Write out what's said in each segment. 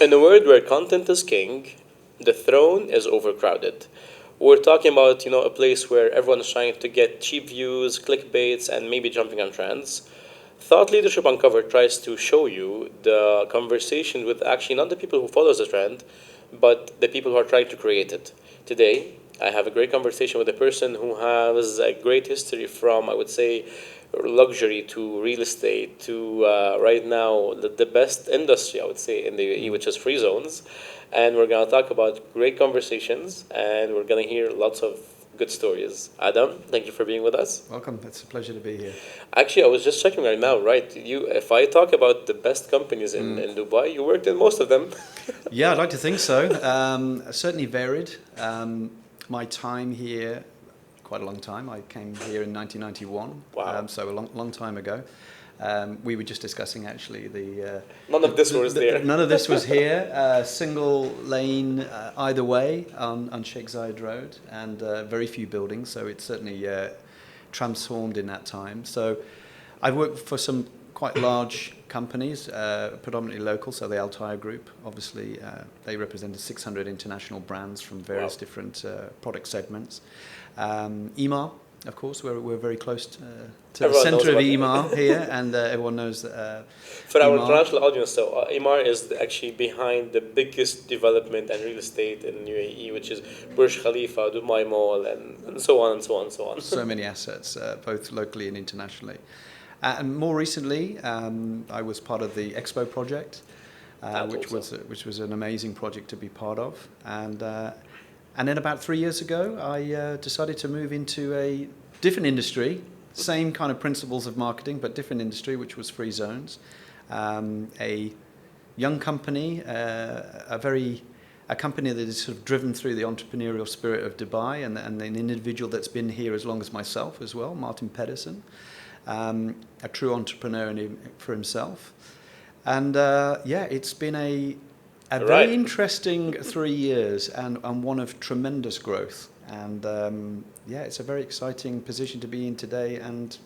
In a world where content is king, the throne is overcrowded. We're talking about, a place where everyone is trying to get cheap views, clickbaits, and maybe jumping on trends. Thought Leadership Uncovered tries to show you the conversation with actually not the people who follows the trend, but the people who are trying to create it. Today, I have a great conversation with a person who has a great history from, I would say, luxury to real estate to right now the best industry, I would say, in the UAE, which is free zones. And we're going to talk about great conversations and we're going to hear lots of good stories. Adam, thank you for being with us. Welcome. It's a pleasure to be here. Actually, I was just checking right now, right? If I talk about the best companies in Dubai, you worked in most of them. Yeah, I'd like to think so. Certainly varied. My time here, quite a long time. I came here in 1991. Wow. So a long time ago. We were just discussing actually None of this was there. none of this was here. Single lane either way on Sheikh Zayed Road, and very few buildings. So it's certainly transformed in that time. So I've worked for some quite large companies, predominantly local. So the Altair Group, obviously, they represented 600 international brands from various different product segments. Emaar, of course, we're very close to the centre of Emaar here, and everyone knows that. For our international audience, so Emaar is actually behind the biggest development and real estate in UAE, which is Burj Khalifa, Dubai Mall, and so on and so on and so on. So many assets, both locally and internationally. And more recently, I was part of the Expo project, which was an amazing project to be part of, and then about 3 years ago, I decided to move into a different industry, same kind of principles of marketing, but different industry, which was free zones. A young company, a company that is sort of driven through the entrepreneurial spirit of Dubai, and an individual that's been here as long as myself as well, Martin Pedersen, a true entrepreneur for himself. And it's been a very interesting 3 years and one of tremendous growth. And it's a very exciting position to be in today, and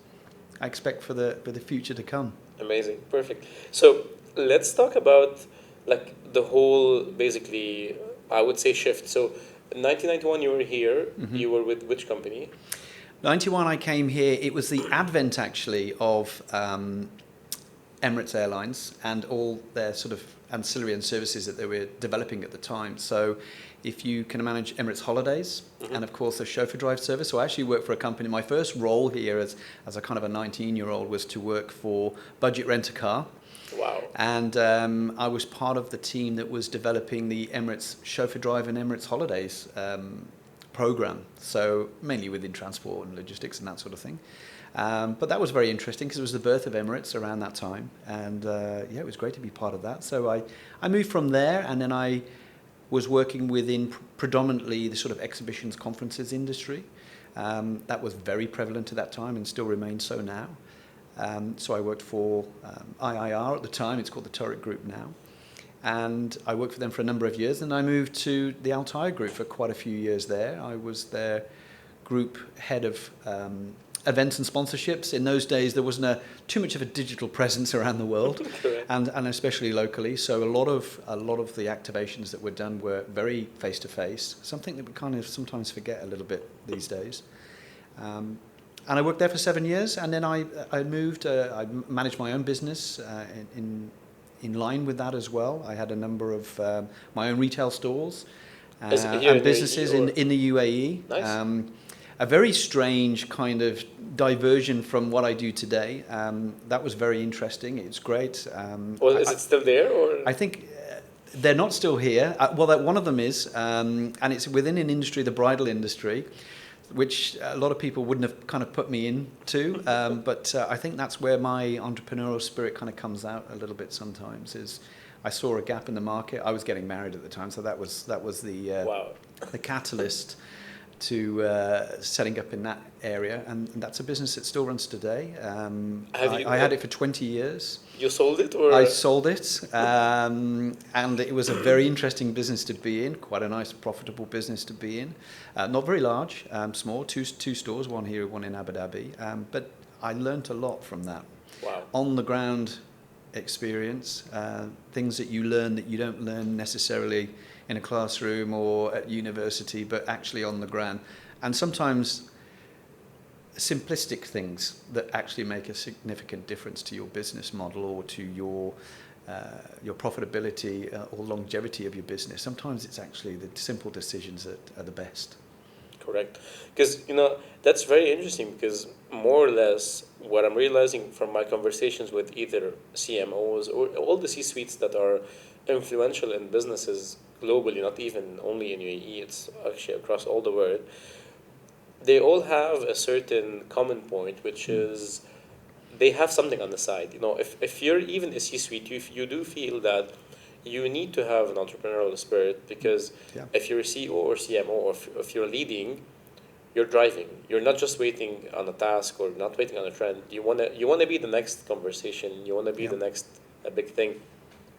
I expect for the future to come. Amazing, perfect. So let's talk about like the whole, basically, I would say shift. So in 1991 you were here. Mm-hmm. You were with which company? 91 I came here. It was the advent actually of Emirates Airlines and all their sort of ancillary and services that they were developing at the time. So if you can manage Emirates Holidays, mm-hmm. and of course the chauffeur drive service. So I actually worked for a company. My first role here as a kind of a 19-year-old was to work for Budget Rent-A-Car. Wow. And I was part of the team that was developing the Emirates chauffeur drive and Emirates Holidays program. So mainly within transport and logistics and that sort of thing. But that was very interesting because it was the birth of Emirates around that time, and it was great to be part of that. So I moved from there, and then I was working within predominantly the sort of exhibitions, conferences industry. That was very prevalent at that time and still remains so now. So I worked for IIR at the time. It's called the Turret Group now. And I worked for them for a number of years, and I moved to the Altair Group for quite a few years there. I was their group head of events and sponsorships. In those days, there wasn't too much of a digital presence around the world, and especially locally. So a lot of the activations that were done were very face to face. Something that we kind of sometimes forget a little bit these days. And I worked there for 7 years, and then I moved. I managed my own business in line with that as well. I had a number of my own retail stores and businesses in the UAE. Nice. A very strange kind of diversion from what I do today. That was very interesting. It's great. Is it still there? Or? I think they're not still here. One of them is, and it's within an industry, the bridal industry, which a lot of people wouldn't have kind of put me into. But I think that's where my entrepreneurial spirit kind of comes out a little bit sometimes. Is I saw a gap in the market. I was getting married at the time, so that was the catalyst to setting up in that area, and that's a business that still runs today. I had it for 20 years. You sold it, or? I sold it, and it was a very interesting business to be in, quite a nice profitable business to be in. Not very large, small, two stores, one here, one in Abu Dhabi, but I learnt a lot from that. Wow. On the ground experience, things that you learn that you don't learn necessarily in a classroom or at university, but actually on the ground. And sometimes simplistic things that actually make a significant difference to your business model or to your profitability or longevity of your business. Sometimes it's actually the simple decisions that are the best. Correct. Because, that's very interesting because more or less what I'm realizing from my conversations with either CMOs or all the C-suites that are influential in businesses globally, not even only in UAE, it's actually across all the world, they all have a certain common point, which is they have something on the side. If you're even a C-suite, you do feel that you need to have an entrepreneurial spirit because Yeah. if you're a CEO or CMO or if you're leading, you're driving. You're not just waiting on a task or not waiting on a trend. You wanna be the next conversation. You wanna be Yeah. the next big thing.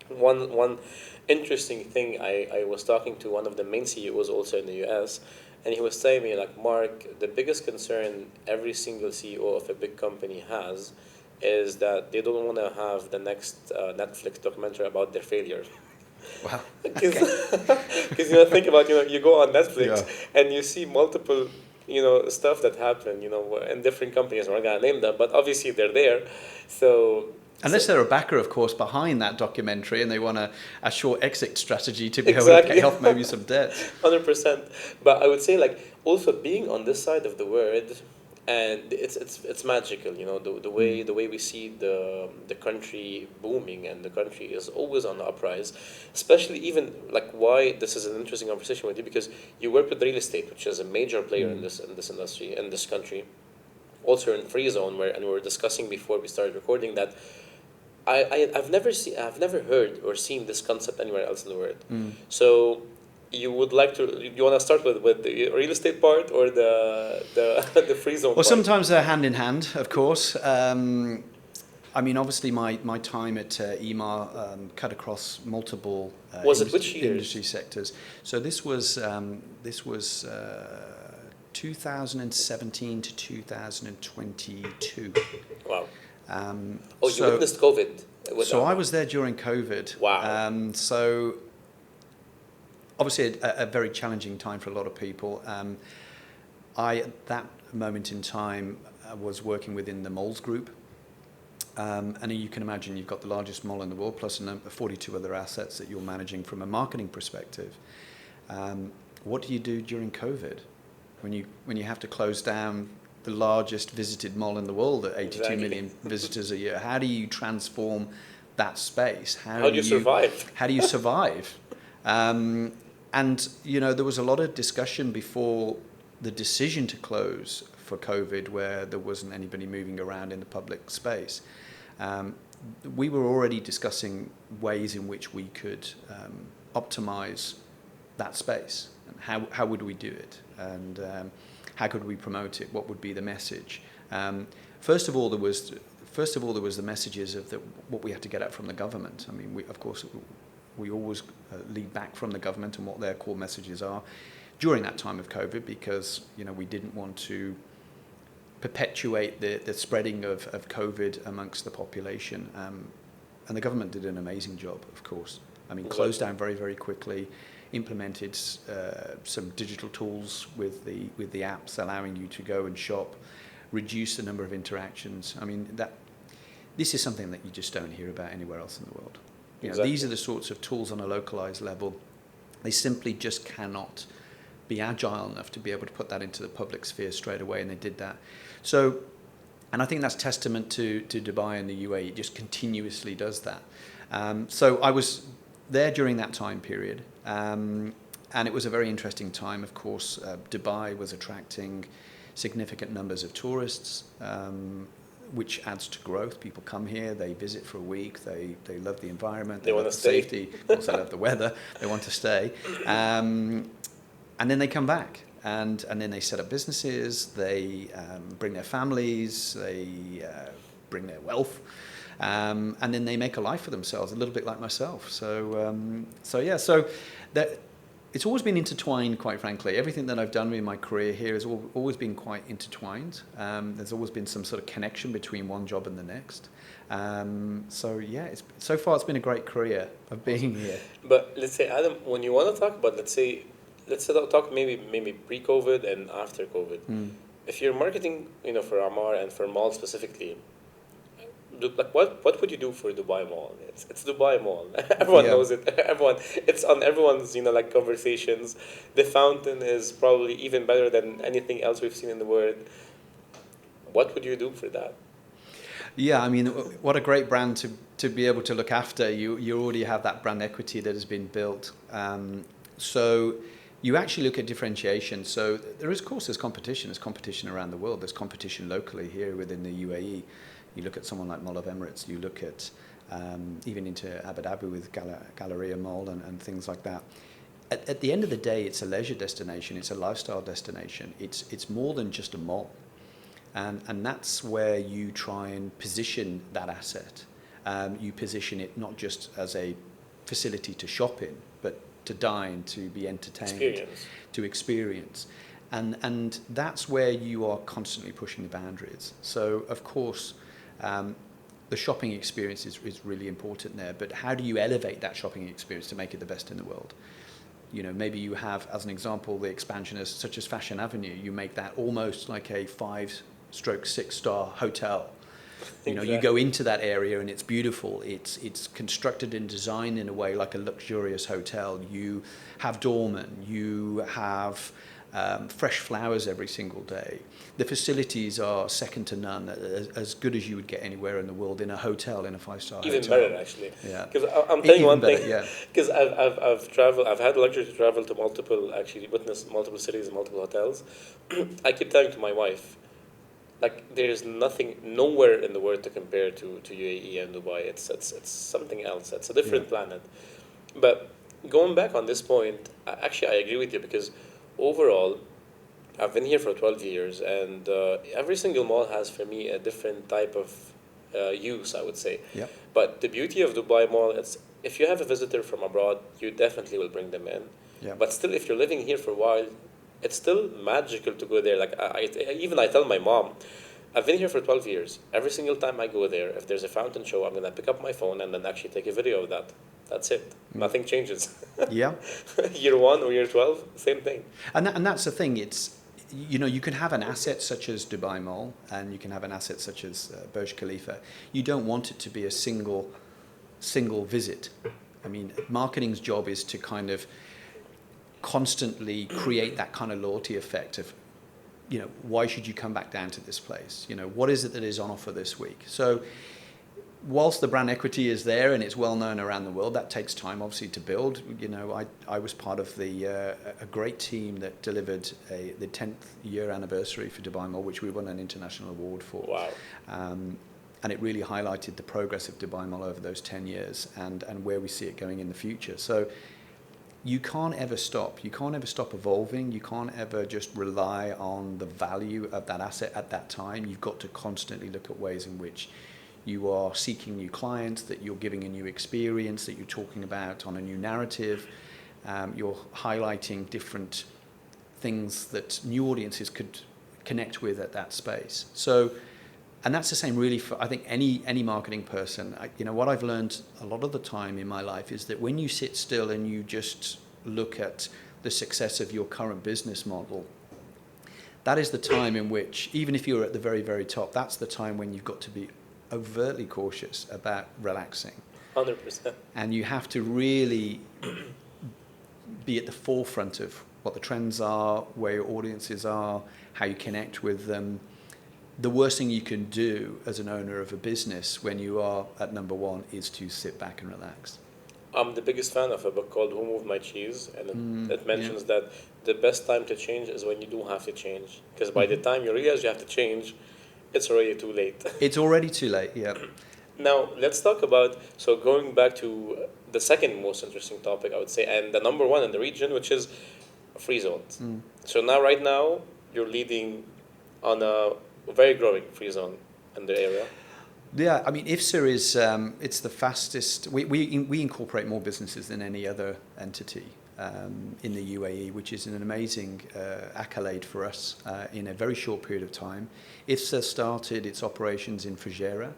One interesting thing, I was talking to one of the main CEOs also in the US, and he was telling me like, Mark, the biggest concern every single CEO of a big company has is that they don't want to have the next Netflix documentary about their failure. Wow. Because Okay. think about, you go on Netflix Yeah. and you see multiple stuff that happen in different companies. We're not gonna name them, but obviously they're there. So Unless they're a backer, of course, behind that documentary and they want a short exit strategy to be able to exactly. pay off maybe some debts. 100%. But I would say like also being on this side of the world, and it's magical. The way we see the country booming, and the country is always on the uprise. Especially even like why this is an interesting conversation with you, because you work with real estate, which is a major player in this industry in this country. Also in free zone, and we were discussing before we started recording that I've never heard or seen this concept anywhere else in the world. So you want to start with the real estate part or the free zone Well, part? sometimes they're hand in hand, of course. I mean, obviously, my time at Emaar cut across multiple Was it which years? industry sectors. So this was 2017 to 2022. Wow. You So witnessed COVID. I was there during COVID. Wow. So obviously a very challenging time for a lot of people. I, at that moment in time, was working within the Moles Group. And you can imagine you've got the largest mall in the world, plus 42 other assets that you're managing from a marketing perspective. What do you do during COVID when you have to close down the largest visited mall in the world at 82 Exactly. million visitors a year? How do you transform that space? How do you survive? How do you survive? And there was a lot of discussion before the decision to close for COVID, where there wasn't anybody moving around in the public space. We were already discussing ways in which we could optimize that space, and how would we do it, and how could we promote it? What would be the message? First of all, there was the messages of what we had to get out from the government. I mean, we always lead back from the government and what their core messages are during that time of COVID, because we didn't want to perpetuate the spreading of COVID amongst the population. And the government did an amazing job, of course. I mean, closed down very, very quickly, implemented some digital tools with the apps allowing you to go and shop, reduce the number of interactions. I mean, this is something that you just don't hear about anywhere else in the world. Exactly. These are the sorts of tools on a localized level. They simply just cannot be agile enough to be able to put that into the public sphere straight away, and they did that. So, and I think that's testament to Dubai and the UAE. It just continuously does that. So I was there during that time period, and it was a very interesting time. Of course, Dubai was attracting significant numbers of tourists, which adds to growth. People come here, they visit for a week, they love the environment, they love the safety, also love the weather, they want to stay. And then they come back, and then they set up businesses, they bring their families, they bring their wealth, and then they make a life for themselves, a little bit like myself. So that it's always been intertwined, quite frankly. Everything that I've done in my career here has always been quite intertwined. There's always been some sort of connection between one job and the next. So yeah, so far it's been a great career of being here. But let's say, Adam, when you want to talk about, let's say talk maybe pre-COVID and after COVID. If you're marketing, for Emaar and for Mall specifically, like what would you do for Dubai Mall? It's Dubai Mall. Everyone Yeah. knows it. Everyone, it's on everyone's like conversations. The fountain is probably even better than anything else we've seen in the world. What would you do for that? Yeah, I mean, what a great brand to be able to look after. You already have that brand equity that has been built. So you actually look at differentiation. So there's competition. There's competition around the world. There's competition locally here within the UAE. You look at someone like Mall of Emirates. You look at even into Abu Dhabi with Galleria Mall and things like that. At the end of the day, it's a leisure destination. It's a lifestyle destination. It's more than just a mall. And that's where you try and position that asset. You position it not just as a facility to shop in, but to dine, to be entertained, to experience. And that's where you are constantly pushing the boundaries. So, of course, the shopping experience is really important there, but how do you elevate that shopping experience to make it the best in the world? Maybe you have, as an example, the expansion such as Fashion Avenue. You make that almost like a 5/6-star hotel. Exactly. You go into that area and it's beautiful. It's constructed and designed in a way like a luxurious hotel. You have doormen. You have fresh flowers every single day. The facilities are second to none, as good as you would get anywhere in the world in a hotel, in a 5-star hotel. Even better, actually. Yeah. Because I'm telling you one better, thing. yeah. Because I've traveled. I've had the luxury to travel to witness multiple cities and multiple hotels. I keep telling to my wife, like, there's nowhere in the world to compare to UAE and Dubai. It's something else. It's a different planet. But going back on this point, I agree with you because overall, I've been here for 12 years, and every single mall has for me a different type of use, I would say. Yeah. But the beauty of Dubai Mall is if you have a visitor from abroad, you definitely will bring them in. Yeah. But still, if you're living here for a while, it's still magical to go there. Like I tell my mom, I've been here for 12 years. Every single time I go there, if there's a fountain show, I'm gonna pick up my phone and then actually take a video of that. That's it. Nothing changes. Yeah. Year 1 or year 12, same thing. And that's the thing. It's, you can have an asset such as Dubai Mall, and you can have an asset such as Burj Khalifa. You don't want it to be a single visit. I mean, marketing's job is to kind of constantly create that kind of loyalty effect of, why should you come back down to this place? What is it that is on offer this week? So whilst the brand equity is there and it's well known around the world, that takes time obviously to build. I was part of a great team that delivered the 10th year anniversary for Dubai Mall, which we won an international award for. Wow. And it really highlighted the progress of Dubai Mall over those 10 years and where we see it going in the future. So you can't ever stop. You can't ever stop evolving. You can't ever just rely on the value of that asset at that time. You've got to constantly look at ways in which you are seeking new clients, that you're giving a new experience, that you're talking about on a new narrative. You're highlighting different things that new audiences could connect with at that space. So, and that's the same really for, I think, any marketing person. What I've learned a lot of the time in my life is that when you sit still and you just look at the success of your current business model, that is the time in which, even if you're at the very, very top, that's the time when you've got to be overtly cautious about relaxing. 100%. And you have to really be at the forefront of what the trends are, where your audiences are, how you connect with them. The worst thing you can do as an owner of a business when you are at number one is to sit back and relax. I'm the biggest fan of a book called Who Moved My Cheese, and it mentions that the best time to change is when you do have to change. Because by the time you realize you have to change, it's already too late. It's already too late, yeah. Now, let's talk about, so going back to the second most interesting topic, I would say, and the number one in the region, which is free zones. So right now, you're leading on a very growing free zone in the area. Yeah, I mean, IFSA is, it's the fastest, we incorporate more businesses than any other entity. in the UAE, which is an amazing accolade for us in a very short period of time. IFSA started its operations in Fujairah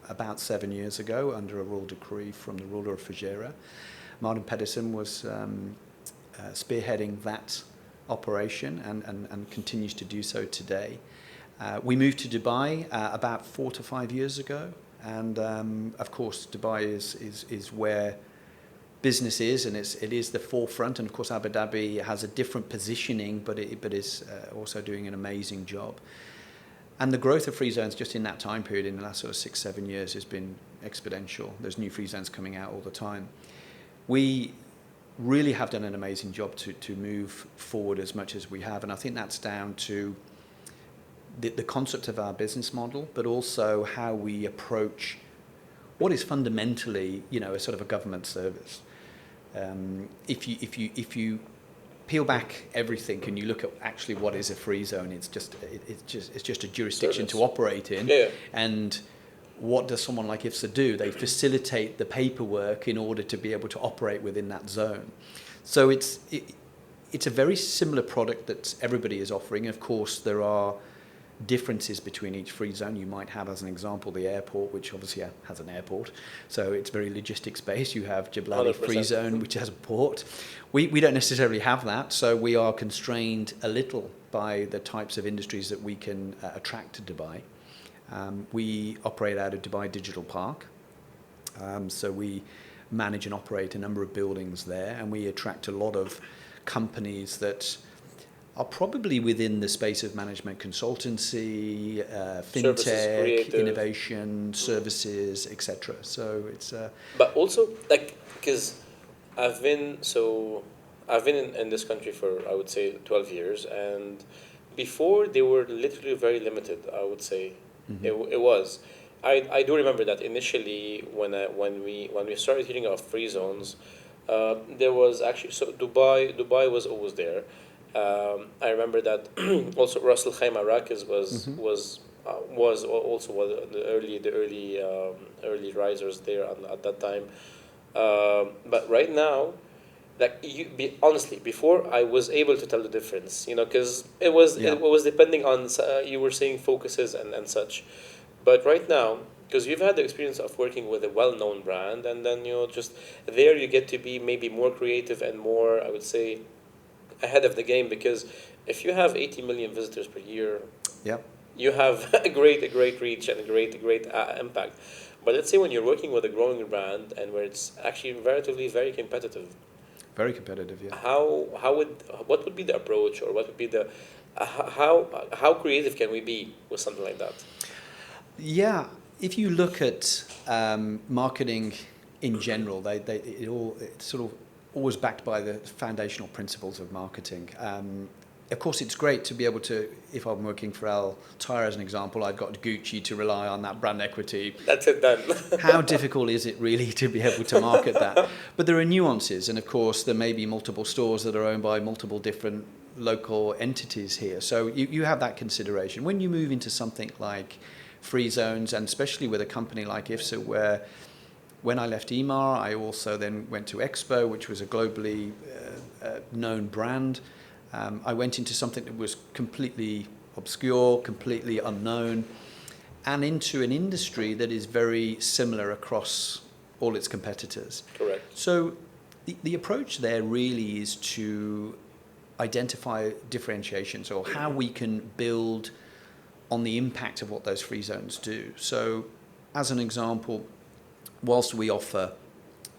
about 7 years ago under a royal decree from the ruler of Fujairah. Martin Pedersen was spearheading that operation and continues to do so today. We moved to Dubai about 4 to 5 years ago, and of course Dubai is where business is, and it is the forefront. And of course Abu Dhabi has a different positioning, but is also doing an amazing job. And the growth of free zones just in that time period, in the last sort of 6-7 years, has been exponential. There's new free zones coming out all the time. We really have done an amazing job to move forward as much as we have, and I think that's down to the concept of our business model, but also how we approach what is fundamentally, a sort of a government service. If you peel back everything and you look at actually what is a free zone, it's just a jurisdiction to operate in. Yeah. And what does someone like IFSA do? They facilitate the paperwork in order to be able to operate within that zone. So it's a very similar product that everybody is offering. Of course, there are differences between each free zone. You might have, as an example, the airport, which obviously has an airport, so it's very logistics based. You have Jablani 100%. free zone, which has a port. We don't necessarily have that, so we are constrained a little by the types of industries that we can attract to Dubai. We operate out of Dubai Digital Park, so we manage and operate a number of buildings there, and we attract a lot of companies that are probably within the space of management consultancy, fintech, innovation, services, etc. So it's. But also, because I've been in this country for, I would say, 12 years, and before they were literally very limited. I would say it was. I do remember that initially when we started hearing of free zones, there was actually, so Dubai was always there. I remember that also Ras Al Khaimah Marrakesh was also one of the early risers there at that time. But right now, honestly, before I was able to tell the difference, because it was depending on you were saying focuses and such. But right now, because you've had the experience of working with a well-known brand, and then just there you get to be maybe more creative and more, I would say, ahead of the game, because if you have 80 million visitors per year, you have a great reach and a great impact. But let's say when you're working with a growing brand and where it's actually relatively very competitive. Very competitive, yeah. What would be the approach, or what would be the how creative can we be with something like that? Yeah, if you look at marketing in general, it's sort of always backed by the foundational principles of marketing. Of course, it's great to be able to, if I'm working for Altair as an example, I've got Gucci to rely on that brand equity. That's it done. How difficult is it really to be able to market that? But there are nuances, and of course there may be multiple stores that are owned by multiple different local entities here. So you have that consideration. When you move into something like free zones, and especially with a company like IFSA, where when I left Emaar, I also then went to Expo, which was a globally known brand. I went into something that was completely obscure, completely unknown, and into an industry that is very similar across all its competitors. Correct. So the approach there really is to identify differentiations, or how we can build on the impact of what those free zones do. So as an example, whilst we offer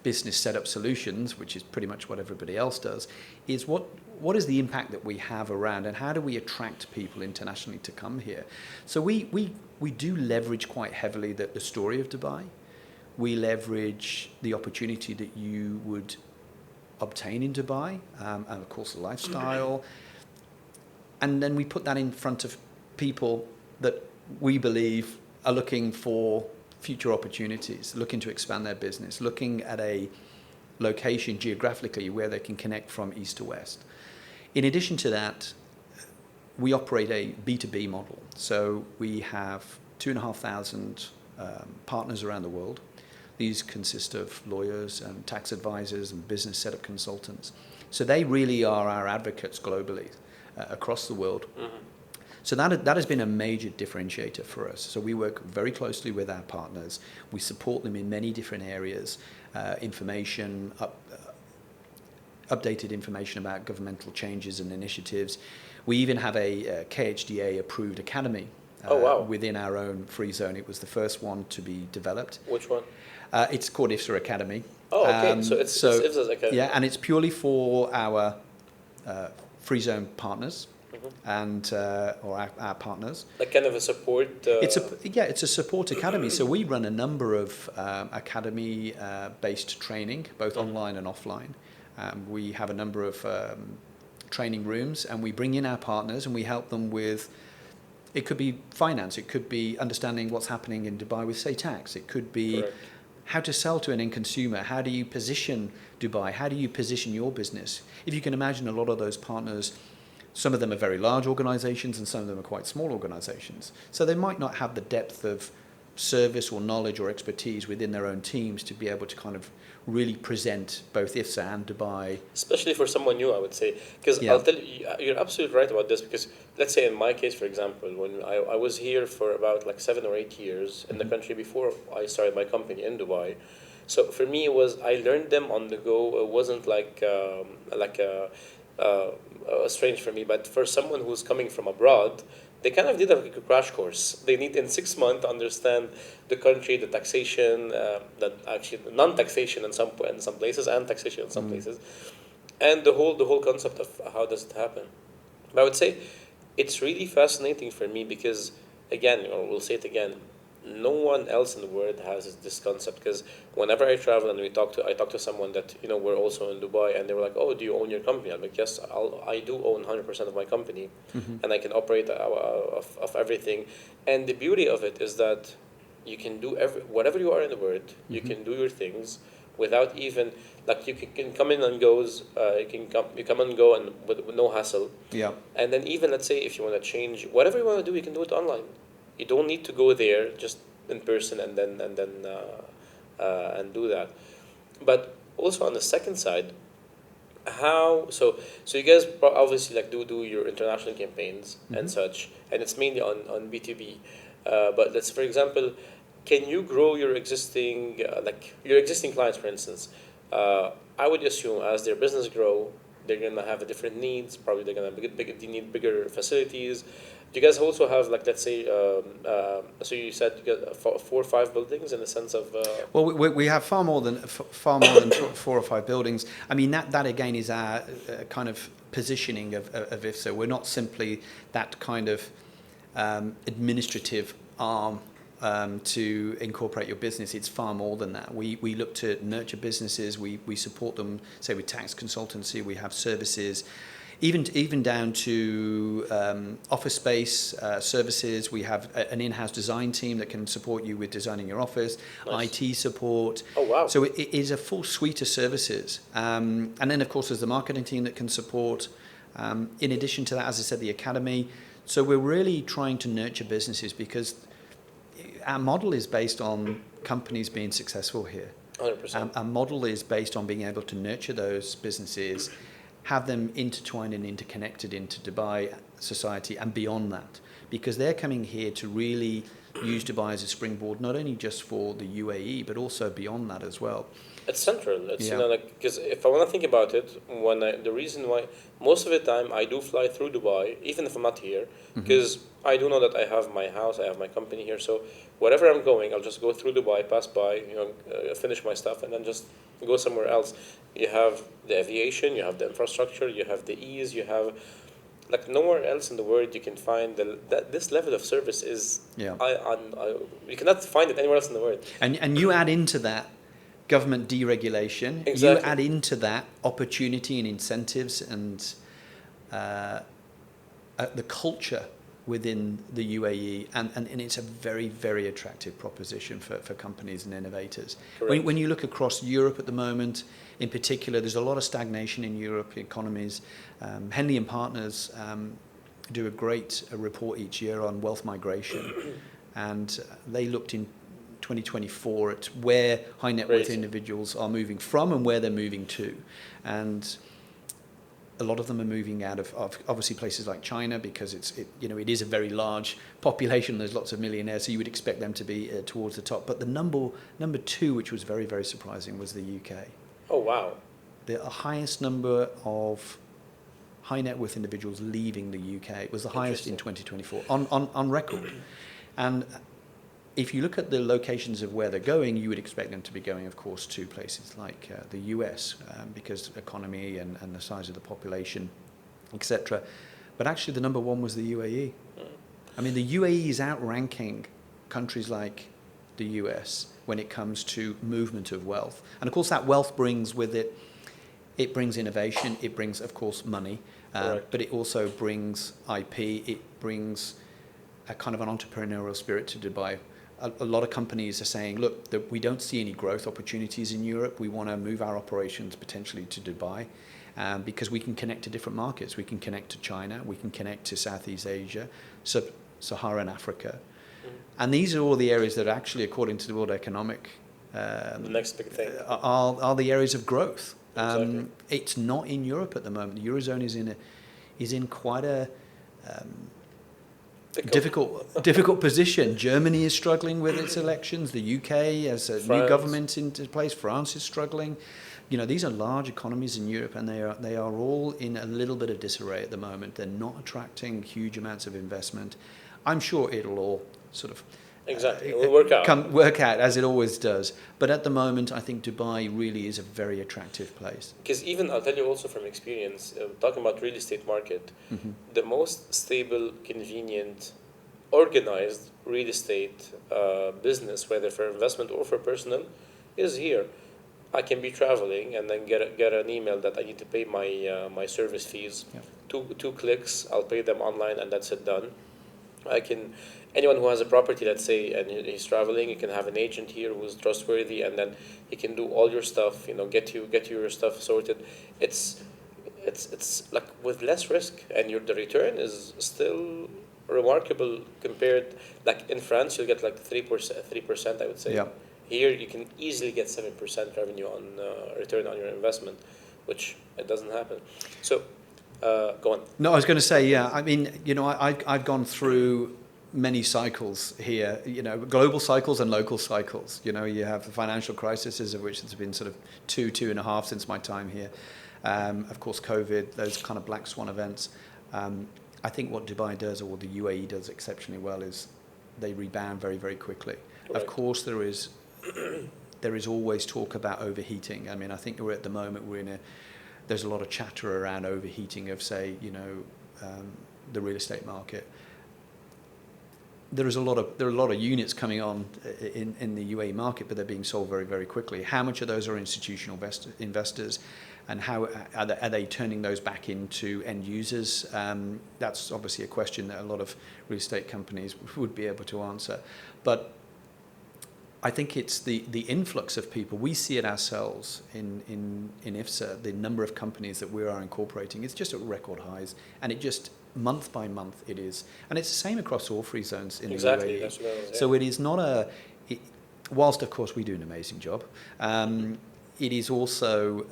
business setup solutions, which is pretty much what everybody else does, is what is the impact that we have around, and how do we attract people internationally to come here? So we do leverage quite heavily the story of Dubai. We leverage the opportunity that you would obtain in Dubai, and of course the lifestyle. And then we put that in front of people that we believe are looking for future opportunities, looking to expand their business, looking at a location geographically where they can connect from east to west. In addition to that, we operate a B2B model. So we have 2,500 partners around the world. These consist of lawyers and tax advisors and business setup consultants. So they really are our advocates globally across the world. So that has been a major differentiator for us. So we work very closely with our partners. We support them in many different areas, information, updated information about governmental changes and initiatives. We even have a KHDA approved academy within our own free zone. It was the first one to be developed. Which one? It's called IFSA Academy. Oh, okay. So it's IFZA's Academy. Yeah, and it's purely for our free zone partners and or our partners. Like kind of a support. It's a support academy. So we run a number of academy based training, both online and offline. We have a number of training rooms, and we bring in our partners and we help them with. It could be finance. It could be understanding what's happening in Dubai with, say, tax. It could be Correct. how to sell to an end consumer. How do you position Dubai? How do you position your business? If you can imagine, a lot of those partners, some of them are very large organizations and some of them are quite small organizations. So they might not have the depth of service or knowledge or expertise within their own teams to be able to kind of really present both IFSA and Dubai. Especially for someone new, I would say. Because I'll tell you, you're absolutely right about this. Because let's say in my case, for example, when I was here for about like 7 or 8 years in the country before I started my company in Dubai. So for me, it was, I learned them on the go. It wasn't like strange for me. But for someone who's coming from abroad, they kind of did like a crash course. They need in 6 months to understand the country, the taxation, that actually non-taxation in some places and taxation in some places, and the whole concept of how does it happen. But I would say it's really fascinating for me because, again, or we'll say it again, no one else in the world has this concept. Because whenever I travel and I talk to someone that we're also in Dubai, and they were like, "Oh, do you own your company?" I'm like, "Yes, I do own 100% of my company, and I can operate of everything." And the beauty of it is that you can do whatever you are in the world, you can do your things without even like you can come in and goes, you come and go and with no hassle. Yeah. And then even let's say if you want to change whatever you want to do, you can do it online. You don't need to go there just in person and then do that. But also on the second side, so you guys obviously like do your international campaigns and such, and it's mainly on B2B. But let's, for example, can you grow your existing clients, for instance? I would assume as their business grow, they're gonna have different needs. Probably they're gonna they need bigger facilities. Do you guys also have, like, let's say, so you said you got 4 or 5 buildings in the sense of... Well, we have far more than 4 or 5 buildings. I mean, that again is our kind of positioning of IFSA. We're not simply that kind of administrative arm to incorporate your business. It's far more than that. We look to nurture businesses. We support them, say, with tax consultancy. We have services. Even down to office space services. We have an in-house design team that can support you with designing your office, nice. IT support. Oh, wow. So it is a full suite of services. And then, of course, there's the marketing team that can support. In addition to that, as I said, the academy. So we're really trying to nurture businesses because our model is based on companies being successful here. 100%. Our model is based on being able to nurture those businesses, have them intertwined and interconnected into Dubai society and beyond that, because they're coming here to really use Dubai as a springboard, not only just for the UAE, but also beyond that as well. It's central. It's because if I want to think about it, the reason why most of the time I do fly through Dubai, even if I'm not here, because I do know that I have my house, I have my company here. So wherever I'm going, I'll just go through Dubai, pass by, finish my stuff, and then just go somewhere else. You have the aviation, you have the infrastructure, you have the ease, you have like nowhere else in the world you can find that this level of service is. You cannot find it anywhere else in the world. And you add into that government deregulation. Exactly. You add into that opportunity and incentives and the culture within the UAE, and it's a very, very attractive proposition for companies and innovators. When you look across Europe at the moment, in particular, there's a lot of stagnation in Europe economies. Henley and Partners do a great report each year on wealth migration, and they looked 2024 at where high net worth Great. individuals are moving from and where they're moving to. And a lot of them are moving out of obviously places like China, because it is a very large population. There's lots of millionaires, so you would expect them to be towards the top. But the number two, which was very, very surprising, was the UK. Oh, wow. The highest number of high net worth individuals leaving the UK. It was the highest in 2024 on record. And if you look at the locations of where they're going, you would expect them to be going, of course, to places like the US, because economy and the size of the population, etc. But actually, the number one was the UAE. I mean, the UAE is outranking countries like the US when it comes to movement of wealth. And of course, that wealth brings with it, it brings innovation, it brings, of course, money, but it also brings IP, it brings a kind of an entrepreneurial spirit to Dubai. A lot of companies are saying, look, we don't see any growth opportunities in Europe. We want to move our operations potentially to Dubai, because we can connect to different markets. We can connect to China, we can connect to Southeast Asia, Sub-Saharan Africa. And these are all the areas that actually, according to the World Economic, The next big thing. are the areas of growth. Exactly. It's not in Europe at the moment. The Eurozone is in quite a difficult position. Germany is struggling with its elections. The UK has a new government into place. France is struggling. These are large economies in Europe, and they are all in a little bit of disarray at the moment. They're not attracting huge amounts of investment. I'm sure it'll all sort of Exactly, it will work out. As it always does. But at the moment, I think Dubai really is a very attractive place. Because even, I'll tell you also from experience, talking about real estate market, the most stable, convenient, organized real estate business, whether for investment or for personal, is here. I can be traveling and then get an email that I need to pay my service fees. Yeah. Two clicks, I'll pay them online, and that's it, done. Anyone who has a property, let's say, and he's traveling, you can have an agent here who's trustworthy, and then he can do all your stuff, get you your stuff sorted. It's like with less risk, and the return is still remarkable compared. Like in France, you'll get like 3%, I would say. Yeah. Here, you can easily get 7% revenue on return on your investment, which it doesn't happen. So, go on. No, I was going to say, yeah. I mean, I've gone through many cycles here, global cycles and local cycles. You have the financial crises, of which there's been sort of two and a half since my time here. Of course, COVID, those kind of black swan events. I think what Dubai does, or what the UAE does exceptionally well, is they rebound very, very quickly. Right. Of course, there is always talk about overheating. I mean, I think at the moment there's a lot of chatter around overheating of, say, the real estate market. There are a lot of units coming on in the UAE market, but they're being sold very, very quickly. How much of those are institutional investors, and how are they turning those back into end users? That's obviously a question that a lot of real estate companies would be able to answer. But I think it's the influx of people. We see it ourselves in IFSA, the number of companies that we are incorporating. It's just at record highs, and it just month by month it is. And it's the same across all free zones in the UAE. That's what I was, yeah. So it is not whilst of course we do an amazing job, it is also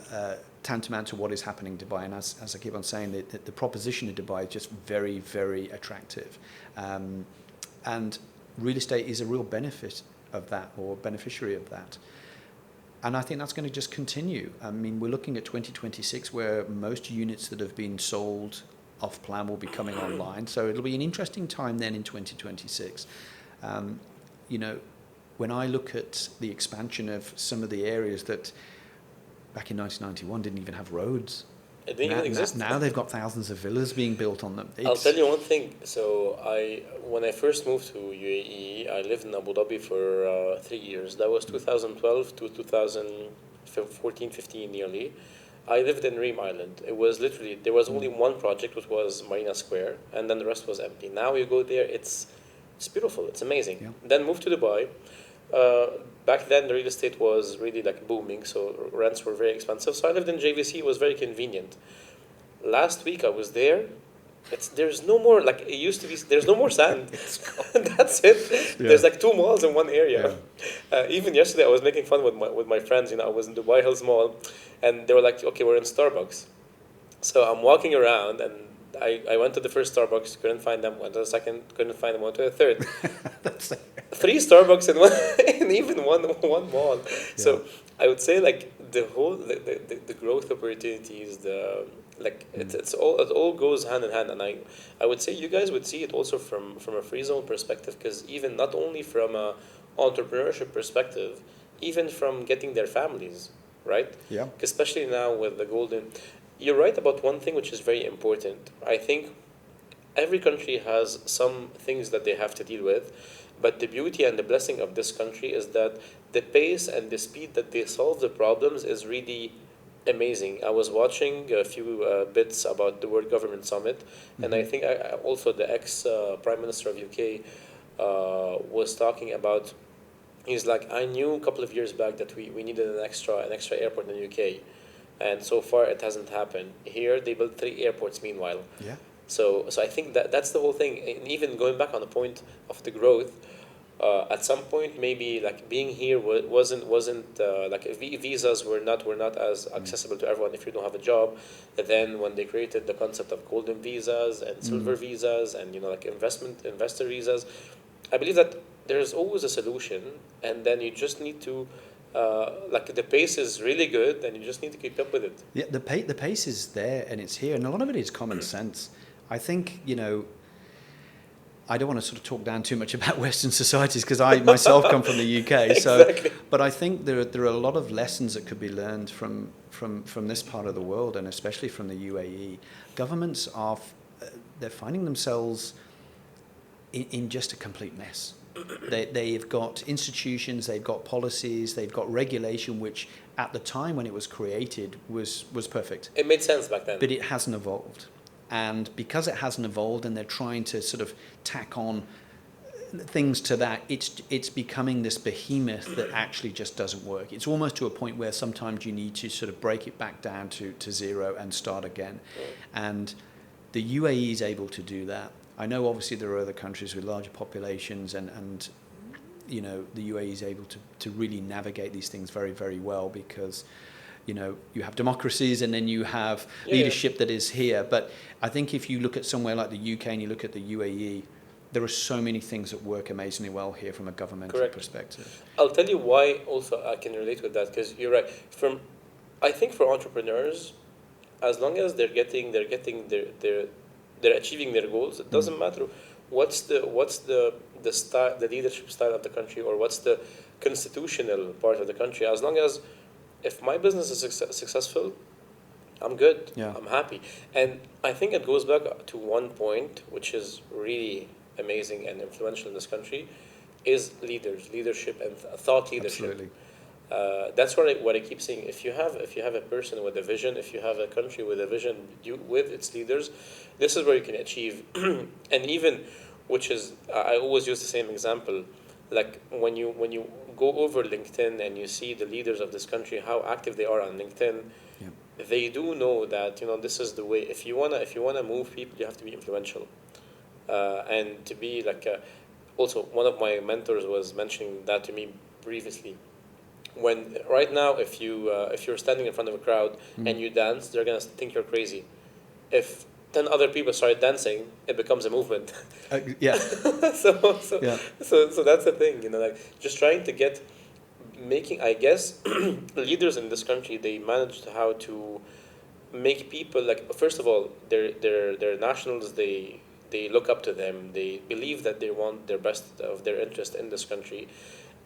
tantamount to what is happening in Dubai. And as I keep on saying, the proposition in Dubai is just very, very attractive. And real estate is a real benefit of that, or beneficiary of that. And I think that's going to just continue. I mean, we're looking at 2026, where most units that have been sold off plan will be coming online. So it'll be an interesting time then in 2026. When I look at the expansion of some of the areas that back in 1991 didn't even have roads. It didn't even exist. Now they've got thousands of villas being built on them. I'll tell you one thing. So when I first moved to UAE, I lived in Abu Dhabi for 3 years. That was 2012 to 2014, 15 nearly. I lived in Reem Island. It was literally, there was only one project, which was Marina Square, and then the rest was empty. Now you go there, it's beautiful, it's amazing. Yeah. Then moved to Dubai. Back then, the real estate was really like booming, so rents were very expensive. So I lived in JVC, it was very convenient. Last week I was there, there's no more like it used to be. There's no more sand. It's gone. That's it. Yeah. There's like two malls in one area. Yeah. Even yesterday, I was making fun with my friends. I was in Dubai Hills Mall, and they were like, "Okay, we're in Starbucks." So I'm walking around, and I went to the first Starbucks, couldn't find them. Went to the second, couldn't find them. Went to the third. That's Three Starbucks in one, in even one mall. yeah. So I would say like the whole the growth opportunities, the like it all goes hand in hand, and I would say you guys would see it also from a free zone perspective, because even not only from a entrepreneurship perspective, even from getting their families right, Yeah. especially now with the golden. You're right about one thing which is very important. I think every country has some things that they have to deal with, but the beauty and the blessing of this country is that the pace and the speed that they solve the problems is really amazing. I was watching a few bits about the World Government Summit, and I Mm-hmm. think also the ex Prime Minister of UK was talking about. He's like, I knew a couple of years back that we needed an extra airport in the UK, and so far it hasn't happened. Here they built three airports meanwhile. Yeah. So I think that's the whole thing. And even going back on the point of the growth, at some point maybe like being here wasn't like visas were not as Mm. accessible to everyone if you don't have a job. And then when they created the concept of golden visas and silver Mm. visas and like investor visas, I believe that there's always a solution, and then you just need to like the pace is really good, and you just need to keep up with it. Yeah, the pace is there and it's here, and a lot of it is common sense. I think, I don't want to sort of talk down too much about Western societies because I myself come from the UK. So, Exactly. but I think there are a lot of lessons that could be learned from this part of the world, and especially from the UAE. Governments they're finding themselves in just a complete mess. They've got institutions, they've got policies, they've got regulation, which at the time when it was created was perfect, It made sense back then. but it hasn't evolved. And because it hasn't evolved and they're trying to sort of tack on things to that, it's becoming this behemoth that actually just doesn't work. It's almost to a point where sometimes you need to sort of break it back down to zero and start again. And the UAE is able to do that. I know obviously there are other countries with larger populations, and the UAE is able to really navigate these things very, very well, because you have democracies and then you have leadership that is here. But I think if you look at somewhere like the UK and you look at the UAE, there are so many things that work amazingly well here from a governmental Correct. perspective. I'll tell you why also I can relate with that, because you're right. I think for entrepreneurs, as long as they're achieving their goals, it doesn't matter what's the style, the leadership style of the country, or what's the constitutional part of the country. As long as if my business is successful, I'm good. Yeah. I'm happy. And I think it goes back to one point which is really amazing and influential in this country, is leadership and thought leadership. Absolutely. That's what I keep saying. If you have a person with a vision, if you have a country with a vision, with its leaders, this is where you can achieve. And even, which is I always use the same example, like when you go over LinkedIn and you see the leaders of this country, how active they are on LinkedIn. Yeah. They do know that this is the way. If you wanna move people, you have to be influential, and to be like. Also, one of my mentors was mentioning that to me previously. When right now, if you're standing in front of a crowd and you dance, they're gonna think you're crazy. If 10 other people start dancing, it becomes a movement. Yeah. so Yeah. so that's the thing, like just trying to get making. I guess leaders in this country, they managed how to make people, like, first of all, their nationals, they look up to them. They believe that they want their best of their interest in this country.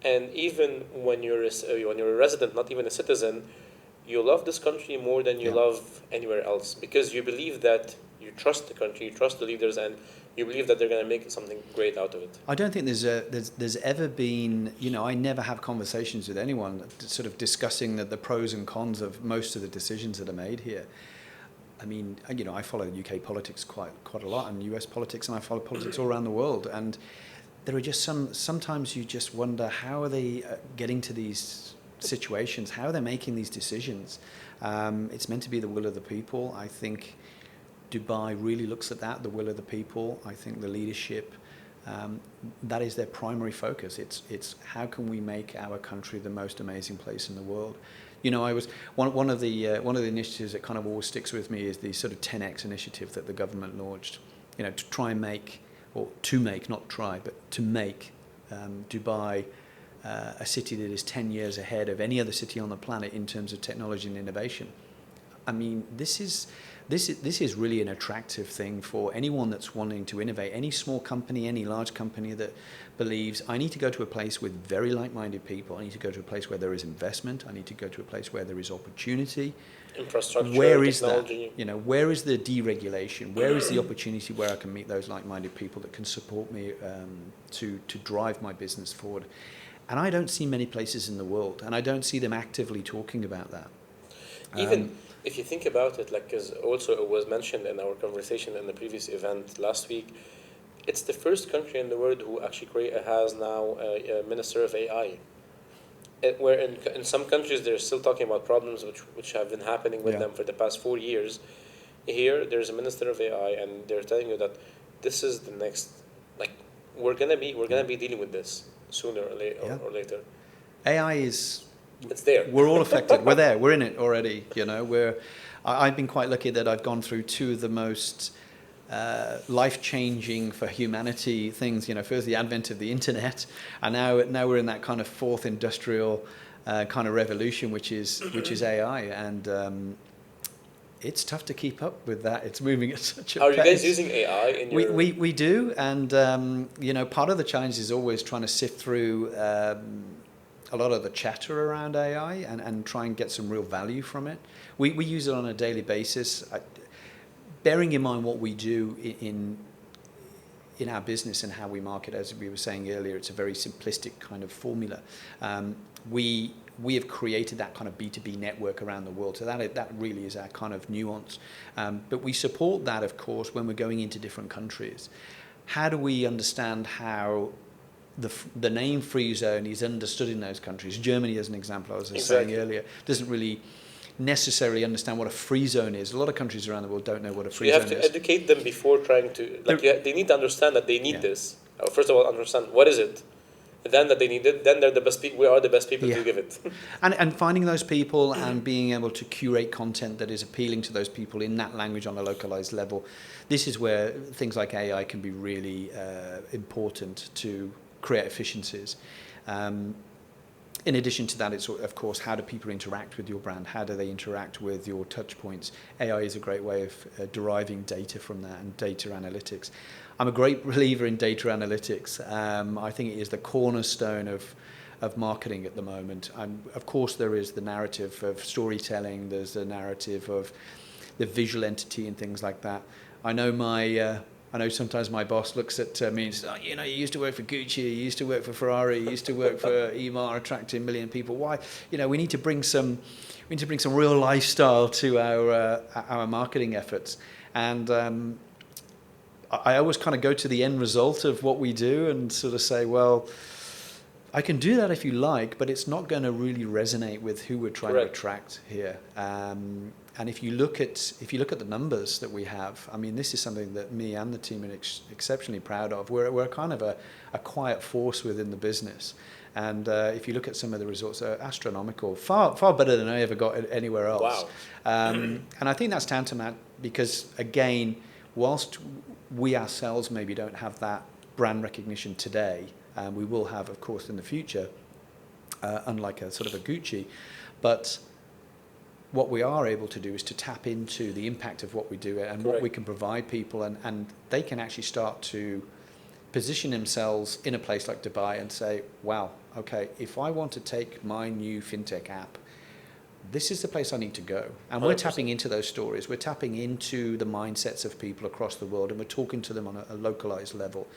And even when you're a resident, not even a citizen, you love this country more than you Yeah. love anywhere else, because you believe that you trust the country, you trust the leaders, and you believe that they're going to make something great out of it. I don't think there's ever been, I never have conversations with anyone sort of discussing the pros and cons of most of the decisions that are made here. I mean, I follow UK politics quite a lot, and US politics, and I follow politics all around the world, and there are just sometimes you just wonder, how are they getting to these situations? How are they making these decisions? It's meant to be the will of the people. I think Dubai really looks at that, the will of the people. I think the leadership, that is their primary focus. It's how can we make our country the most amazing place in the world. You know, I was one of the initiatives that kind of always sticks with me is the sort of 10x initiative that the government launched. You know, to try and make, or to make, not try, but to make Dubai a city that is 10 years ahead of any other city on the planet in terms of technology and innovation. I mean, this is really an attractive thing for anyone that's wanting to innovate. Any small company, any large company that believes, I need to go to a place with very like-minded people. I need to go to a place where there is investment. I need to go to a place where there is opportunity. Infrastructure, where is technology. that? You know, where is the deregulation? Where is the opportunity where I can meet those like-minded people that can support me to drive my business forward? And I don't see many places in the world, and I don't see them actively talking about that. Even if you think about it, like, as also it was mentioned in our conversation in the previous event last week, it's the first country in the world who actually has now a minister of AI. Where in some countries they're still talking about problems which have been happening with them for the past 4 years. Here there's a minister of AI, and they're telling you that this is the next, like, we're gonna be dealing with this sooner or later. AI is. It's there. We're all affected. We're there. We're in it already. You know, I've been quite lucky that I've gone through two of the most life-changing for humanity things. You know, first the advent of the internet, and now we're in that kind of fourth industrial kind of revolution, which is AI, and it's tough to keep up with that. It's moving at such a pace. Are you guys using AI in your? We do, and you know, part of the challenge is always trying to sift through a lot of the chatter around AI and try and get some real value from it. We use it on a daily basis, bearing in mind what we do in our business and how we market. As we were saying earlier, it's a very simplistic kind of formula. We have created that kind of B2B network around the world, so that really is our kind of nuance. But we support that, of course, when we're going into different countries. How do we understand how the name free zone is understood in those countries? Germany, as an example, as I was saying earlier, doesn't really necessarily understand what a free zone is. A lot of countries around the world don't know what a free zone is. You have to educate them before trying to, like, they need to understand that they need this. First of all, understand what is it. Then that they need it, then they're the best people. We are the best people to give it. and finding those people and being able to curate content that is appealing to those people in that language on a localized level. This is where things like AI can be really important to create efficiencies. In addition to that, it's, of course, how do people interact with your brand? How do they interact with your touch points? AI is a great way of deriving data from that and data analytics. I'm a great believer in data analytics. I think it is the cornerstone of marketing at the moment. Of course, there is the narrative of storytelling. There's the narrative of the visual entity and things like that. I know sometimes my boss looks at me and says, oh, you know, you used to work for Gucci, you used to work for Ferrari, you used to work for Emaar, attracting 1 million people. Why? You know, we need to bring some real lifestyle to our marketing efforts. And I always kind of go to the end result of what we do and sort of say, well, I can do that if you like, but it's not going to really resonate with who we're trying to attract here. And if you look at the numbers that we have, I mean, this is something that me and the team are exceptionally proud of. We're kind of a quiet force within the business, and if you look at some of the results, they're astronomical, far better than I ever got anywhere else. Wow. And I think that's tantamount because, again, whilst we ourselves maybe don't have that brand recognition today, we will have, of course, in the future, unlike a sort of a Gucci, but what we are able to do is to tap into the impact of what we do and what we can provide people, and they can actually start to position themselves in a place like Dubai and say, wow, okay, if I want to take my new fintech app, this is the place I need to go. And 100%. We're tapping into those stories. We're tapping into the mindsets of people across the world, and we're talking to them on a localized level,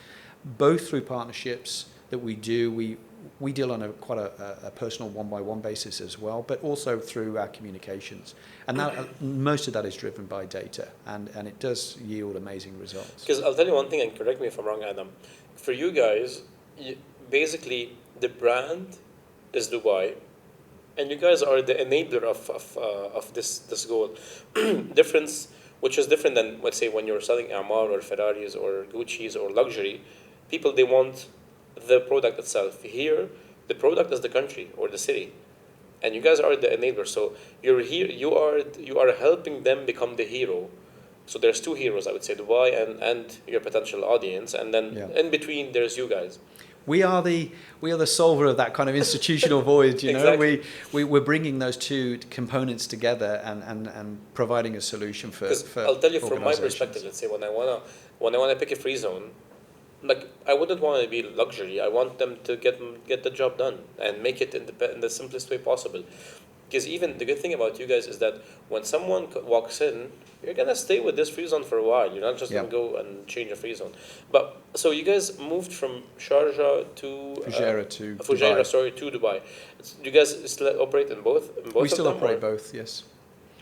both through partnerships that we do. We deal on quite a personal one-by-one basis as well, but also through our communications. And that, most of that is driven by data, and it does yield amazing results. Because I'll tell you one thing, and correct me if I'm wrong, Adam. For you guys, basically the brand is Dubai, and you guys are the enabler of this goal. Difference which is different than, let's say, when you're selling Emaar or Ferraris or Gucci's or luxury. People, they want the product itself. Here, the product is the country or the city, and you guys are the enabler. So you're here. You are helping them become the hero. So there's two heroes, I would say, Dubai and your potential audience, and then Yeah. in between there's you guys. We are the solver of that kind of institutional void. Exactly. We're bringing those two components together and providing a solution for. Because I'll tell you from my organizations. perspective, let's say when I wanna pick a free zone, like I wouldn't want to be luxury. I want them to get the job done and make it in the simplest way possible. Because even the good thing about you guys is that when someone walks in, you're gonna stay with this free zone for a while. You're not just Yeah. gonna go and change a free zone. But so you guys moved from Sharjah to Fujairah to Fujairah, Dubai. sorry, to Dubai. Do you guys still operate in both? In both We of still them, operate or? both, yes.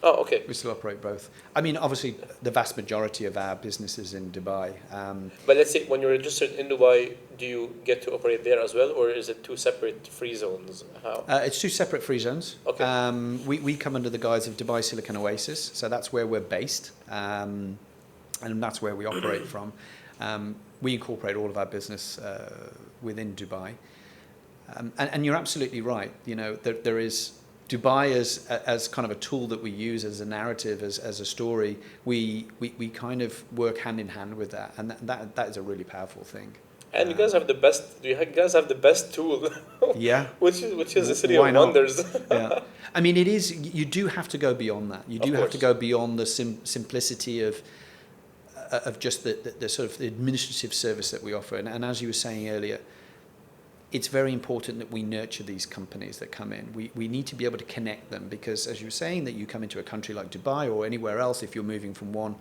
Oh, okay. We still operate both. I mean, obviously, the vast majority of our business is in Dubai. But let's say when you're registered in Dubai, do you get to operate there as well, or is it two separate free zones? How? It's two separate free zones. Okay. We come under the guise of Dubai Silicon Oasis, so that's where we're based, and that's where we operate from. We incorporate all of our business within Dubai, and you're absolutely right. There is Dubai as kind of a tool that we use as a narrative, as a story. We kind of work hand in hand with that, and that is a really powerful thing. And you guys have the best. You guys have the best tool. Yeah. which is the city Why of not? wonders. Yeah. I mean, it is. You do have to go beyond that. You Of do have to course. go beyond the simplicity of just the sort of administrative service that we offer. And as you were saying earlier, it's very important that we nurture these companies that come in. We need to be able to connect them, because as you were saying, that you come into a country like Dubai or anywhere else, if you're moving from one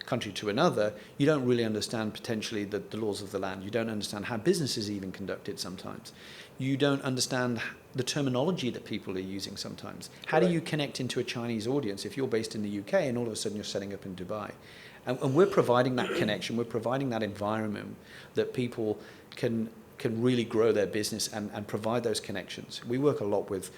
country to another, you don't really understand potentially the laws of the land. You don't understand how business is even conducted sometimes. You don't understand the terminology that people are using sometimes. How do you connect into a Chinese audience if you're based in the UK and all of a sudden you're setting up in Dubai? And we're providing that connection, we're providing that environment that people can really grow their business and provide those connections. We work a lot with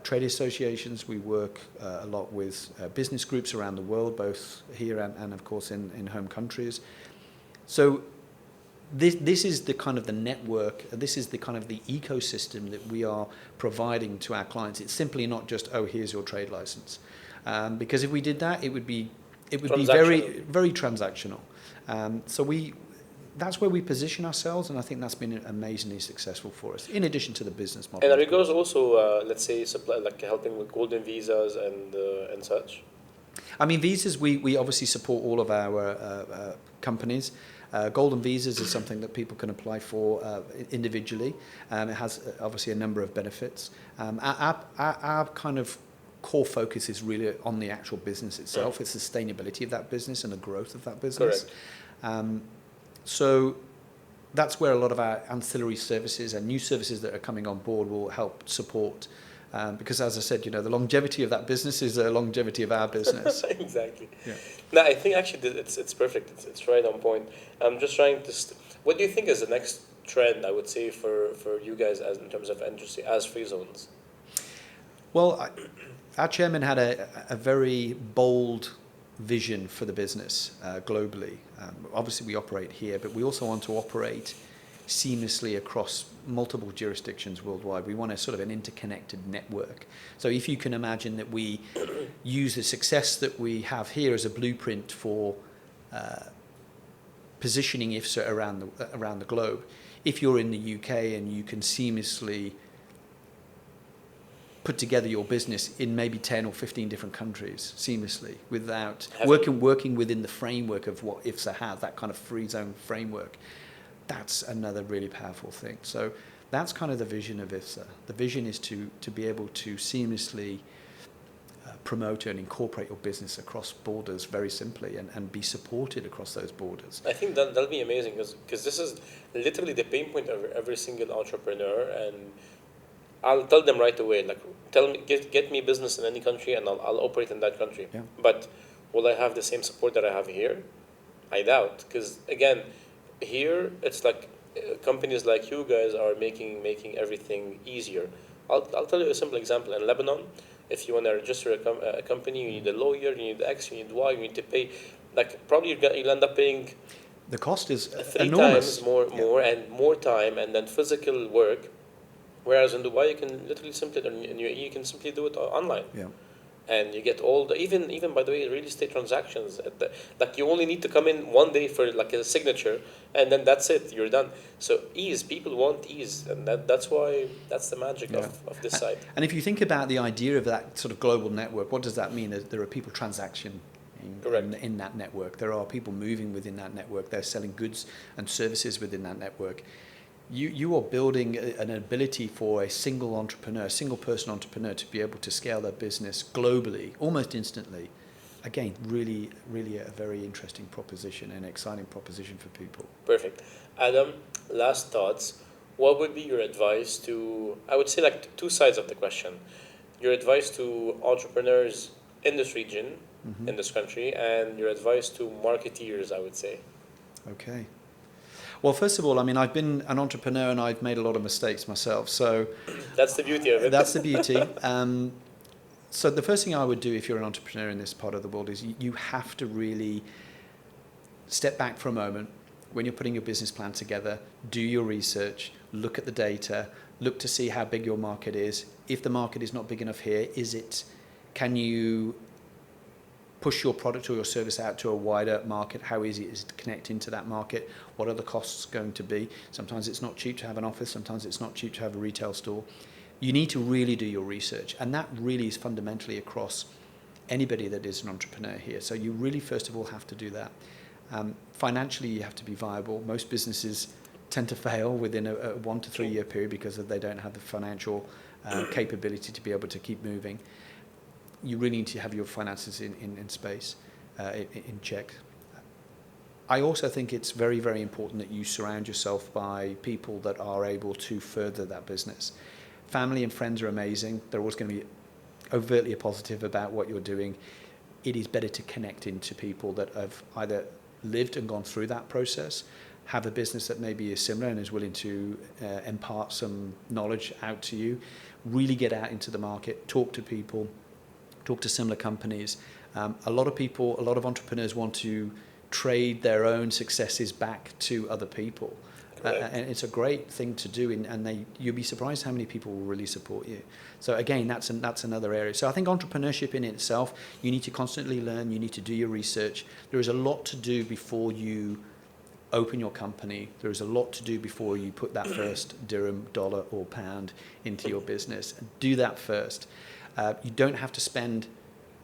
trade associations, we work a lot with business groups around the world, both here and of course in home countries. So this is the kind of the network, this is the kind of the ecosystem that we are providing to our clients. It's simply not just, oh, here's your trade license. Because if we did that, it would be very, very transactional. So that's where we position ourselves, and I think that's been amazingly successful for us, in addition to the business model. And are you guys also, let's say, supply, like helping with golden visas and such? I mean, visas, we obviously support all of our companies. Golden visas is something that people can apply for individually. It has obviously a number of benefits. Our kind of core focus is really on the actual business itself, it's sustainability of that business and the growth of that business. Correct. So that's where a lot of our ancillary services and new services that are coming on board will help support. Because as I said, the longevity of that business is the longevity of our business. Exactly. Yeah. No, I think actually it's perfect. It's right on point. I'm just trying to. What do you think is the next trend? I would say for you guys as in terms of industry as free zones. Well, our chairman had a very bold vision for the business globally. Obviously, we operate here, but we also want to operate seamlessly across multiple jurisdictions worldwide. We want a sort of an interconnected network. So if you can imagine that we use the success that we have here as a blueprint for positioning IFSA around the globe, if you're in the UK and you can seamlessly put together your business in maybe 10 or 15 different countries seamlessly without working within the framework of what IFSA has, that kind of free zone framework, that's another really powerful thing. So that's kind of the vision of IFSA. The vision is to be able to seamlessly promote and incorporate your business across borders very simply and be supported across those borders. I think that'll be amazing because this is literally the pain point of every single entrepreneur, and I'll tell them right away, like, tell me, get me business in any country, and I'll operate in that country. Yeah. But will I have the same support that I have here? I doubt, because again, here it's like companies like you guys are making everything easier. I'll tell you a simple example. In Lebanon, If you want to register a company, you need a lawyer, you need X, you need Y, you need to pay. Like probably you'll end up paying The cost is three times enormous. Yeah. more time, and then physical work. Whereas in Dubai, you can literally simply in UAE, you can simply do it online, Yeah. and you get all the even by the way real estate transactions at the, like you only need to come in one day for like a signature, and then that's it, you're done. So ease, people want ease, and that's why that's the magic Yeah. of this A- side. And if you think about the idea of that sort of global network, what does that mean? There are people transaction Correct. in that network. There are people moving within that network. They're selling goods and services within that network. You are building an ability for a single entrepreneur, a single person entrepreneur to be able to scale their business globally, almost instantly. Again, really, really a very interesting proposition and exciting proposition for people. Perfect. Adam, last thoughts. What would be your advice to, I would say, like two sides of the question. Your advice to entrepreneurs in this region, Hmm. in this country, and your advice to marketeers, I would say. Okay. Well, first of all, I mean, I've been an entrepreneur and I've made a lot of mistakes myself. So That's the beauty of it. that's the beauty. So the first thing I would do if you're an entrepreneur in this part of the world is you have to really step back for a moment when you're putting your business plan together, do your research, look at the data, look to see how big your market is. If the market is not big enough here, can you push your product or your service out to a wider market? How easy it is to connect into that market? What are the costs going to be? Sometimes it's not cheap to have an office, sometimes it's not cheap to have a retail store. You need to really do your research, and that really is fundamentally across anybody that is an entrepreneur here. So you really first of all have to do that. Financially, you have to be viable. Most businesses tend to fail within a 1 to 3 year period because they don't have the financial capability to be able to keep moving. You really need to have your finances in space, in check. I also think it's very, very important that you surround yourself by people that are able to further that business. Family and friends are amazing. They're always going to be overtly positive about what you're doing. It is better to connect into people that have either lived and gone through that process, have a business that maybe is similar and is willing to impart some knowledge out to you. Really get out into the market, talk to people, talk to similar companies. A lot of entrepreneurs want to trade their own successes back to other people. And it's a great thing to do, and you'll be surprised how many people will really support you. So again, that's another area. So I think entrepreneurship in itself, you need to constantly learn, you need to do your research. There is a lot to do before you open your company. There is a lot to do before you put that first dirham, dollar or pound into your business. Do that first. You don't have to spend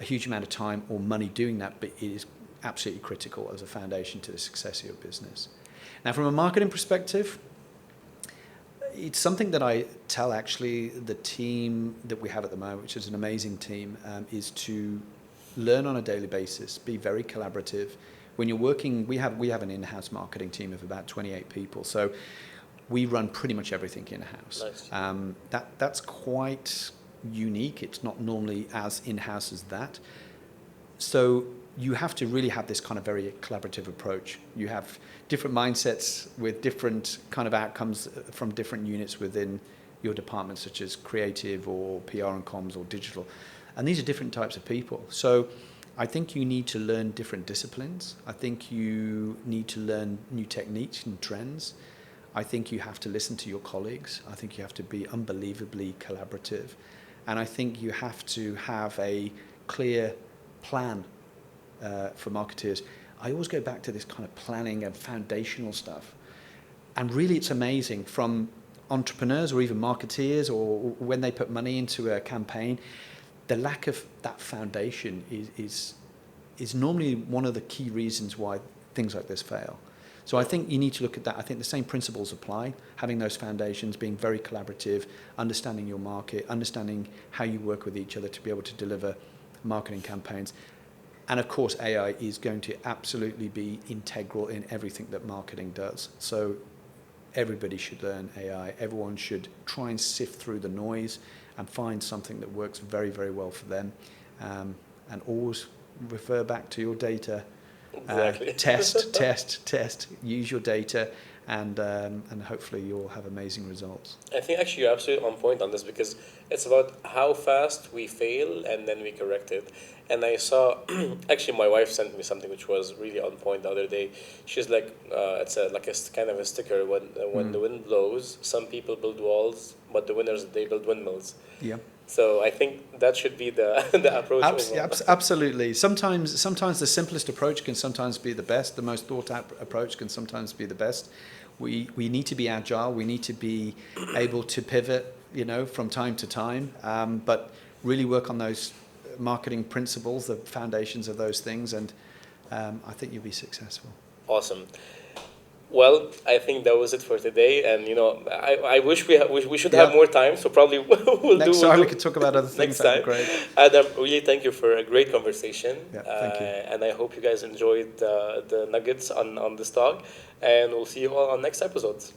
a huge amount of time or money doing that, but it is absolutely critical as a foundation to the success of your business. Now, from a marketing perspective, it's something that I tell actually the team that we have at the moment, which is an amazing team, is to learn on a daily basis, be very collaborative. When you're working, we have an in-house marketing team of about 28 people, so we run pretty much everything in-house. Nice. That's quite unique. It's not normally as in-house as that. So you have to really have this kind of very collaborative approach. You have different mindsets with different kind of outcomes from different units within your department, such as creative or PR and comms or digital. And these are different types of people. So I think you need to learn different disciplines. I think you need to learn new techniques and trends. I think you have to listen to your colleagues. I think you have to be unbelievably collaborative. And I think you have to have a clear plan for marketeers. I always go back to this kind of planning and foundational stuff. And really it's amazing from entrepreneurs or even marketeers or when they put money into a campaign, the lack of that foundation is normally one of the key reasons why things like this fail. So I think you need to look at that. I think the same principles apply, having those foundations, being very collaborative, understanding your market, understanding how you work with each other to be able to deliver marketing campaigns. And of course, AI is going to absolutely be integral in everything that marketing does. So everybody should learn AI. Everyone should try and sift through the noise and find something that works very, very well for them. And always refer back to your data. Exactly. Test. Use your data and hopefully you'll have amazing results. I think actually you're absolutely on point on this because it's about how fast we fail and then we correct it. And I saw, actually, my wife sent me something which was really on point the other day. She's like, it's kind of a sticker. When the wind blows, some people build walls, but the winners they build windmills. Yeah. So I think that should be the the approach. Absolutely. Sometimes the simplest approach can sometimes be the best. The most thought out approach can sometimes be the best. We need to be agile. We need to be able to pivot, from time to time. But really work on those marketing principles, the foundations of those things, and I think you'll be successful. Awesome. Well, I think that was it for today, and I wish we should have more time. So probably Next time we could talk about other things. Next time. That'd be great. Adam, really thank you for a great conversation. Yeah, thank you. And I hope you guys enjoyed the nuggets on this talk, and we'll see you all on next episodes.